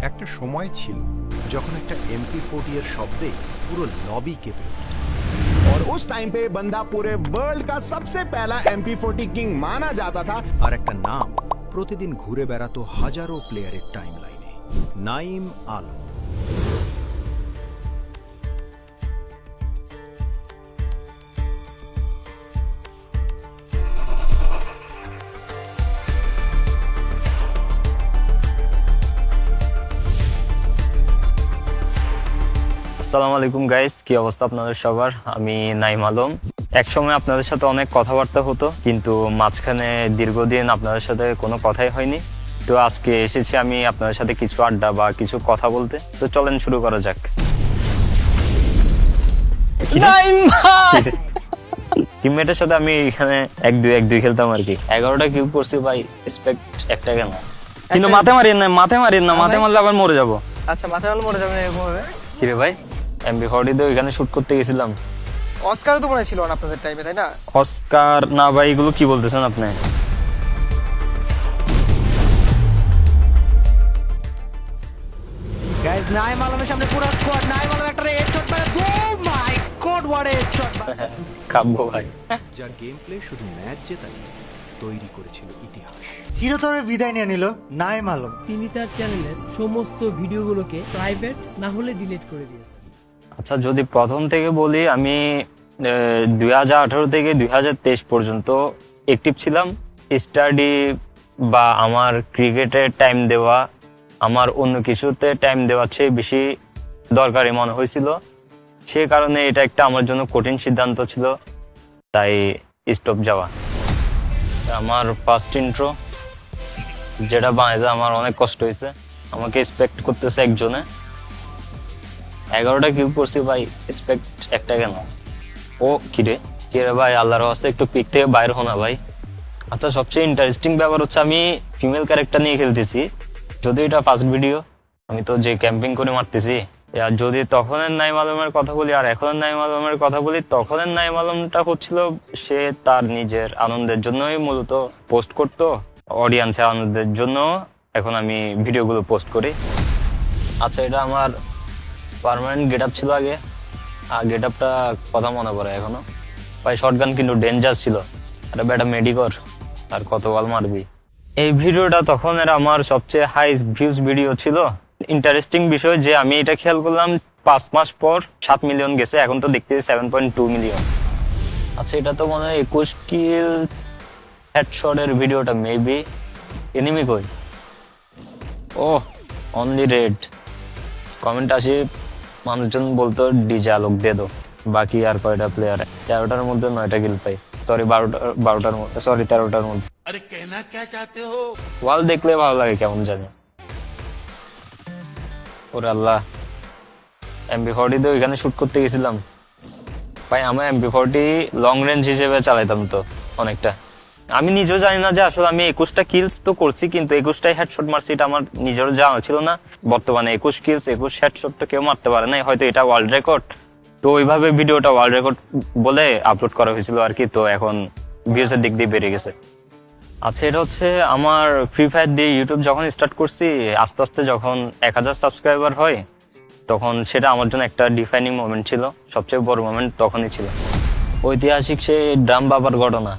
একটা সময় ছিল যখন একটা MP40 এর শব্দে পুরো লবি কেঁপে উঠত। और उस टाइम पे बंदा पूरे वर्ल्ड का सबसे पहला MP40 किंग माना जाता था। আর একটা নাম প্রতিদিন ঘুরে বেড়াতো হাজারো প্লেয়ারের টাইম লাইনে, নাইম আলম। আসসালামু আলাইকুম গাইস, কি অবস্থা আপনাদের সবার? আমি নাইম আলম। একসময় আপনাদের সাথে অনেক কথাবার্তা হতো, কিন্তু মাঝখানে দীর্ঘদিন আপনাদের সাথে কোনো কথাই হয়নি। তো আজকে এসেছি আমি আপনাদের সাথে কিছু আড্ডা বা কিছু কথা বলতে। তো চলেন শুরু করা যাক। টিমমেটের সাথে আমি এখানে 1-2 খেলতাম আর কি। 11টা কিল করছি ভাই, রেসপেক্ট একটা কেন, কিন্তু মাথা মারিয়েন না, মাথা মারলে আবার মরে যাবো। আচ্ছা, মাথায় মারলে মরে যাবেন এরকম হবে? কিরে ভাই, MP40 তে ওইখানে শুট করতে গেছিলাম। অস্কারও তো মনে হয় ছিল না আপনাদের টাইমে, তাই না? অস্কার না ভাই, এগুলো কি বলতেছেন আপনি? গাইস, নাইম আলমের সামনে পুরো স্কোয়াড। নাইম আলম একটা হেডশট মারে, ও মাই গড, হোয়াট এ হেডশট! কাব্য ভাই, যার গেম প্লে শুধু ম্যাচ জেতায়, তৈরি করেছিল ইতিহাস। চিরতরে বিদায় নিয়ে নিল নাইম আলম। তিনি তার চ্যানেলের সমস্ত ভিডিওগুলোকে প্রাইভেট না হলে ডিলিট করে দিয়েছেন। আচ্ছা যদি প্রথম থেকে বলি, আমি 2018 থেকে 2023 পর্যন্ত অ্যাক্টিভ ছিলাম। স্টাডি বা আমার ক্রিকেটে টাইম দেওয়া, আমার অন্য কিছুতে টাইম দেওয়ার চেয়ে বেশি দরকারি মনে হয়েছিল। সে কারণে এটা একটা আমার জন্য কঠিন সিদ্ধান্ত ছিল, তাই স্টপ যাওয়া। আমার ফার্স্ট ইন্ট্রো যেটা বানাইতে আমার অনেক কষ্ট হয়েছে। আমাকে এক্সপেক্ট করতেছে একজনে, 11টা কিল করছি ভাই, এক্সপেক্ট একটা কেন। ও কিরে ভাই, আল্লাহর ওয়াস্তে একটু পিক থেকে বাইর হো না ভাই। আচ্ছা সবচেয়ে ইন্টারেস্টিং ব্যাপার হচ্ছে আমি ফিমেল ক্যারেক্টার নিয়ে খেলতেছি, যদি এটা ফার্স্ট ভিডিও। আমি তো যে ক্যাম্পিং করে মারতেছি। আর যদি তখনের নাইম আলমের কথা বলি আর এখনের নাইম আলমের কথা বলি, তখনের নাইম আলমটা হচ্ছিল সে তার নিজের আনন্দের জন্যই মূলত পোস্ট করতো, অডিয়েন্সের আনন্দের জন্য। এখন আমি ভিডিওগুলো পোস্ট করি। আচ্ছা এটা আমার পার্মানেন্ট গেট আপ ছিল আগে, আর গেট আপটা কথা মনে পড়ে এখনো ভাই। শটগান কিন্তু ডেঞ্জার ছিল। আরে বেটা মেডিকর, আর কত বল মারবি। এই ভিডিওটা তখন এর আমার সবচেয়ে হাই ভিউজ ভিডিও ছিল। ইন্টারেস্টিং বিষয় যে আমি এটা খেয়াল করলাম 5 মাস পর 7 মিলিয়ন গেছে, এখন তো দেখতেছি 7.2 মিলিয়ন। আচ্ছা এটা তো মনে হয় 21 কিল হেডশটের ভিডিওটা, মেবি। এনিমি কই? ও অনলি রেড। কমেন্ট আসি মানুষজন বলতো ডিজে আলোক দিয়ে দো। বাকি আর কয়টা প্লেয়ার? 13টার মধ্যে 9টা কিল পাই, সরি 13টার মধ্যে। ওয়াল দেখলে ভালো লাগে কেমন জানি। ওরে আল্লাহ, MP40 তে ওইখানে শুট করতে গেছিলাম ভাই। আমার MP40 লং রেঞ্জ হিসেবে চালাইতাম তো অনেকটা। আমি নিজেও জানি না যে আসলে আমি 21টা কিলস তো করছি, কিন্তু 21টাই হেডশট মারছি, এটা আমার নিজেরও জানা ছিল না। বর্তমানে 21 কিলস 21 হেডশট তো কেউ মারতে পারে না, হয়তো এটা ওয়ার্ল্ড রেকর্ড। তো ওইভাবে ভিডিওটা ওয়ার্ল্ড রেকর্ড বলে আপলোড করা হয়েছিল আর কি। তো এখন ভিউজের দিক দিয়ে বেড়ে গেছে। আচ্ছা এটা হচ্ছে আমার ফ্রি ফায়ার দিয়ে ইউটিউব যখন স্টার্ট করছি, আস্তে আস্তে যখন 1000 সাবস্ক্রাইবার হয়, তখন সেটা আমার জন্য একটা ডিফাইনিং মোমেন্ট ছিল। সবচেয়ে বড় মোমেন্ট তখনই ছিল। ঐতিহাসিক সেই ড্রাম বাবার ঘটনা।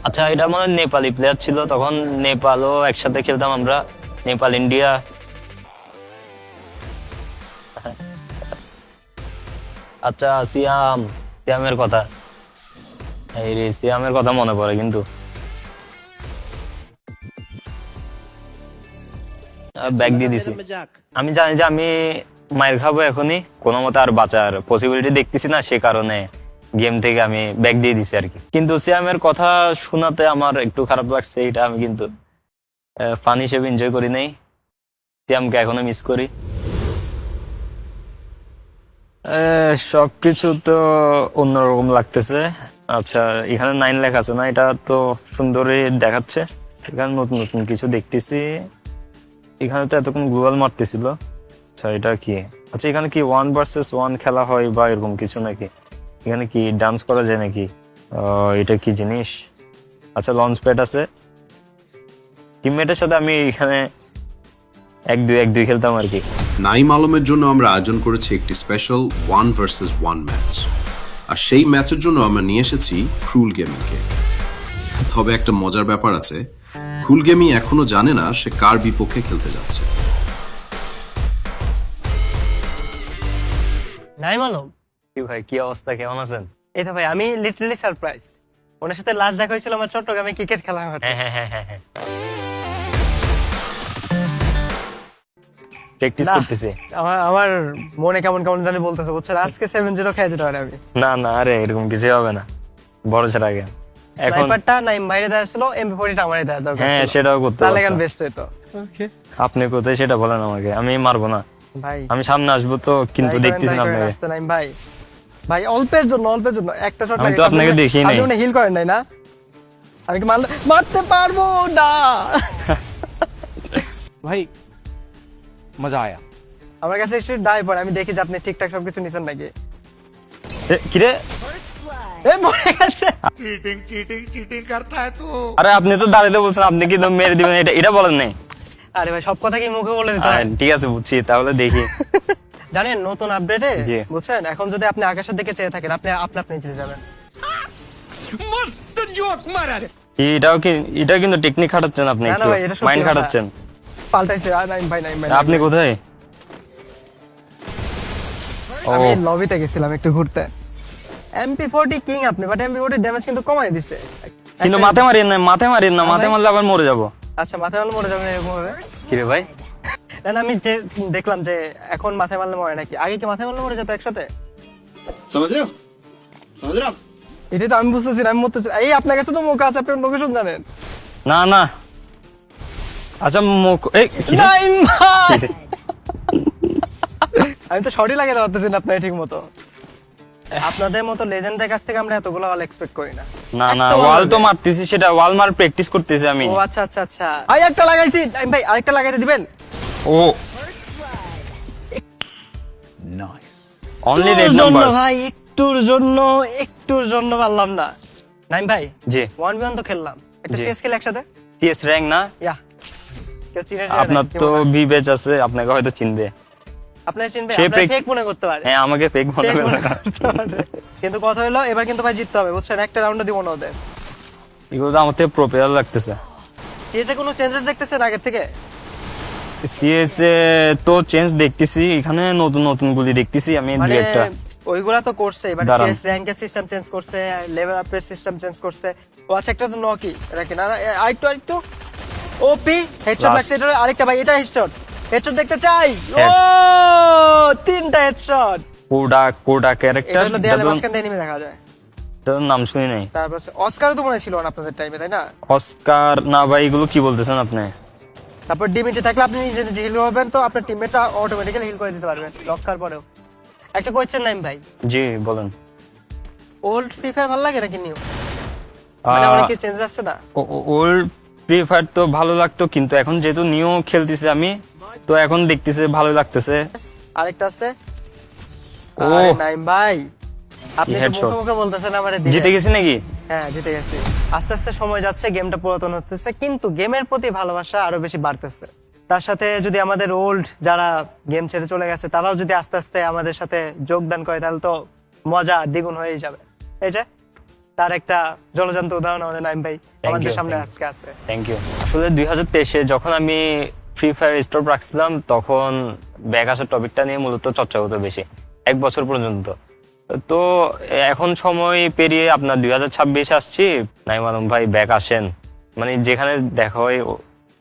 আচ্ছা এটা মানে নেপালি প্লেয়ার ছিল, তখন নেপালও একসাথে খেলতাম আমরা, নেপাল ইন্ডিয়া। আচ্ছা সিয়ামের কথা, এই রে সিয়ামের কথা মনে পড়ে কিন্তু। ব্যাগ দিয়ে দিছি। আমি জানি যে আমি মায়ের খাবো এখনই, কোনো মতে আর বাঁচার পসিবিলিটি দেখতেছি না, সে কারণে গেম থেকে আমি ব্যাগ দিয়ে দিছি আর কি। কিন্তু সিয়ামের কথা শোনাতে আমার একটু খারাপ লাগছে, এটা আমি কিন্তু ফান হিসেবে এনজয় করি নাই। সিয়ামকে এখনো মিস করি। সবকিছু তো অন্যরকম লাগতেছে। আচ্ছা এখানে 9 লেখা আছে না, এটা তো সুন্দরই দেখাচ্ছে। এখানে নতুন নতুন কিছু দেখতেছি। এখানে তো এতক্ষণ গুগল মারতেছিল। আচ্ছা এটা কি? আচ্ছা এখানে কি 1 ভার্সেস 1 খেলা হয় বা এরকম কিছু নাকি? এখানে কি ডান্স করা যায় নাকি? এটা কি জিনিস? আচ্ছা লঞ্চ প্যাড আছে। টিমমেটের সাথে আমি এখানে 1-2 খেলতাম আর কি। নাইম আলমের জন্য আমরা আয়োজন করেছি একটি স্পেশাল 1 ভার্সেস 1 ম্যাচ, আর সেই ম্যাচের জন্য আমরা নিয়ে এসেছি ক্রুল গেমিংকে। তবে একটা মজার ব্যাপার আছে, ক্রুল গেমিং এখনো জানে না সে কার বিপক্ষে খেলতে যাচ্ছে। নাইম আলম, কি ভাই, কি অবস্থা, কেমন আছেন? এই তো ভাই আমি লিটারালি সারপ্রাইজ। ওনার সাথে লাস্ট দেখা হয়েছিল আমার চট্টগ্রামে ক্রিকেট খেলা মাঠে। হ্যাঁ প্র্যাকটিস না, করতেছি। আমার মনে কেমন কেমন জানি বলতেছে, বুঝছেন? আজকে 7-0 খেয়ে যেতে পারে আমি। না আরে এরকম কিছু হবে না, বড় ছেড়ে আগে। এখন স্নাইপারটা নাইম ভাইরে দেওয়া ছিল, MP40টা আমারই দেওয়া দরকার ছিল। হ্যাঁ, সেটাও করতে তাহলে পারতাম। গান বেস্ট হতো। আপনি কোথায় সেটা বলেন আমাকে, আমি মারবো না। ভাই আমি সামনে আসবো তো, কিন্তু দেখতেছি না আপনাকে। রাস্তা নাইম ভাই, ভাই অল্পের জন্য একটা শট আমি তো আপনাকে দেখি নাই। আপনি হিল করেন নাই না? আমি কি মারতে পারবো না? भाई मजा आया। আমার কাছে একটু দায় পড়ে, আমি দেখি যে আপনি ঠিকঠাক সবকিছু নিছেন নাকি। কিরে, এ মরে গেছে। আরে আপনি তো দাঁড়িয়ে বলছেন, আপনি কি মেরে দিবেন, এটা বলেন নাই। আরে ভাই সব কথা কি মুখে বলে দিতে হয়? ঠিক আছে, বুঝছি, তাহলে দেখি। জানেন নতুন আপডেটে জি। বুঝছেন, এখন যদি আপনি আকাশের দিকে চেয়ে থাকেন, আপনি চলে যাবেন। এটা কিন্তু টেকনিক খাটাচ্ছেন আপনি, না, না একটু ভাই, এটা সত্যি মাইন্ড কথা। খাটাচ্ছেন। পাল্টাইছে। আর নাইম ভাই আপনি কোথায়? আমি লবিতে গেছিলাম একটু ঘুরতে। MP40 কিং আপনি, বাট MP40 ড্যামেজ কিন্তু কমাই দিছে। কিন্তু মাথায় মারিয়েন না, মাথায় মারলে আবার মরে যাবো। আচ্ছা, মাথায় মারলে মরে যাবেন এরকম হবে? কিরে ভাই, না আমি যে দেখলাম যে এখন মাথায় মারলে মরে নাকি, আগে কি মাথায় মারলে মরে যেত একসাথে? এটাই তো আমি বুঝতেছি না, আমি মরতেছি। এই আপনার কাছে তো মুখ আছে, আপনি লোকেশন জানেন। না আচ্ছা নাইম ভাই! আমি তো শর্টই লাগাতে পারতেছি না আপনার ঠিক মতো। আপনাদের মতো লেজেন্ডের কাছ থেকে আমরা এতগুলো ওয়াল এক্সপেক্ট করি না। না একটা ওয়াল তো মারবে। মারতেছি, সেটা ওয়াল মার প্র্যাকটিস করতেছি আমি। ও আচ্ছা। ভাই একটা লাগাইছি, নাইম ভাই আরেকটা লাগাইতে দিবেন? ও অনলি রেড একটুর জন্য নাম্বারস। ভাই, একটুর জন্য পারলাম না। নাইম ভাই জি 1v1 তো খেললাম, একটা জি। সিএস খেলে একসাথে। সিএস র্যাঙ্ক না? ইয়া কেউ চিনে আপনার তো ভি ব্যাচ আছে, আপনাকে হয়তো চিনবে। আপনারা চিনবে, সে আমরা ফেক মনে করতে পারে। হ্যাঁ, আমাকে ফেক মনে Fake করে। মনে করতে পারে। কিন্তু কথা হলো এবার কিন্তু ভাই জিততে হবে, বুঝছেন? একটা রাউন্ডে দিব না ওদের। এগুলো তো আমার থেকে প্রো প্লেয়ার লাগতেছে। সিএতে কোনো চেঞ্জেস দেখতেছেন আগের থেকে? সিএস এ তো চেঞ্জ দেখতেছি, এখানে নতুন গুলি দেখতেছি আমি দুই মানে একটা। ওইগুলা তো করছে, এবার দাঁড়ান। সিএস র্যাঙ্কের সিস্টেম চেঞ্জ করছে, লেভেল আপের সিস্টেম চেঞ্জ করছে। ও আচ্ছা, একটা তো নকি রাখি না, আরেকটু ওপি হেডশট Last. লাগছে। এটা আরেকটা ভাই, এটা হেডশট দেখতে চাই। ও Head. 3টা হেডশট। কোডা এটা ক্যারেক্টার, হলো দেয়ালে মাঝখান দিয়ে এনিমি দেখা যায়। নাম শুনি নাই। তারপর অস্কারও তো মনে হয় ছিল না আপনাদের টাইমে, তাই না? অস্কার না ভাই, এগুলো কি বলতেছেন আপনি? তারপর ডিমিটি থাকলে আপনি নিজে নিজে হিল হবেন, তো আপনার টিমমেটরা অটোমেটিক্যালি হিল করে দিতে পারবেন লক করার পরেও। একটা কোয়েশ্চেন নাইম ভাই, জি বলেন। ওল্ড ফ্রি ফায়ার ভালো লাগে নাকি নিউ? মানে অনেক কিছু চেঞ্জ আসছে না? ওল্ড ফ্রি ফায়ার তো ভালো লাগতো, কিন্তু এখন যেহেতু নিউ খেলতেছি আমি, তো এখন দেখতেছে ভালো লাগতেছে। আরেকটা আছে। ও। আরে নাইম ভাই, আপনি তো headshot। মুখে বলতেছেন আমারে জিতে গেছি নাকি? হ্যাঁ জিতে গেছি। আস্তে আস্তে সময় যাচ্ছে, গেমটা পুরাতন হতেছে, কিন্তু গেমের প্রতি ভালোবাসা আরো বেশি বাড়তেছে। তার সাথে যদি আমাদের ওল্ড যারা গেম ছেড়ে চলে গেছে তারাও যদি আস্তে আস্তে আমাদের সাথে যোগদান করে, তাহলে তো মজা দ্বিগুণ হয়ে যাবে। এই যে তার একটা জলজান্ত উদাহরণ আমাদের নাইম ভাই আমাদের you, সামনে thank you. আজকে আছে। Thank you. আসলে 2023-এ যখন আমি ফ্রি ফায়ার স্টপ রাখছিলাম, তখন ব্যাক আসার টপিকটা নিয়ে মূলত চর্চা হতো বেশি, 1 বছর পর্যন্ত। তো এখন সময় পেরিয়ে আপনার 2026 আসছি, নাইম আলম ভাই ব্যাক আসেন, মানে যেখানে দেখা হয়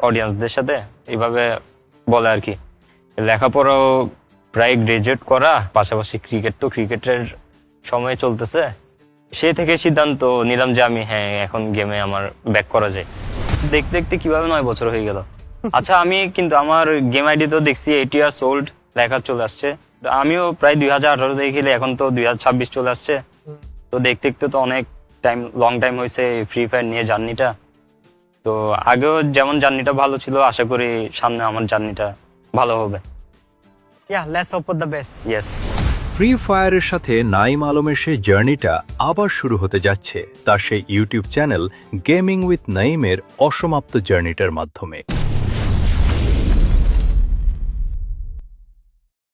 অডিয়েন্সদের সাথে এইভাবে বলে আর কি। লেখাপড়াও প্রায় গ্রাজুয়েট করা, পাশাপাশি ক্রিকেটের সময় চলতেছে। সেই থেকে সিদ্ধান্ত নিলাম যে আমি এখন গেমে আমার ব্যাক করা যায়। দেখতে দেখতে কিভাবে 9 বছর হয়ে গেল। আচ্ছা, আমি কিন্তু আমার গেম আইডি তো দেখছি 8 ইয়ার্স ওল্ড লেখা চলে আসছে। আমিও প্রায় 2018 থেকে খেলি, এখন তো 2026 চলে আসছে। তো দেখতে দেখতে তো অনেক লং টাইম হয়েছে ফ্রি ফায়ার নিয়ে জার্নিটা। তো আগেও যেমন জার্নিটা ভালো ছিল, আশা করি সামনে আমার জার্নিটা ভালো হবে। Let's hope for the best. Yes. Free ফায়ারের সাথে নাইম আলমের সেই জার্নিটা আবার শুরু হতে যাচ্ছে তার সেই ইউটিউব চ্যানেল গেমিং উইথ নাইমের অসমাপ্ত জার্নিটার মাধ্যমে।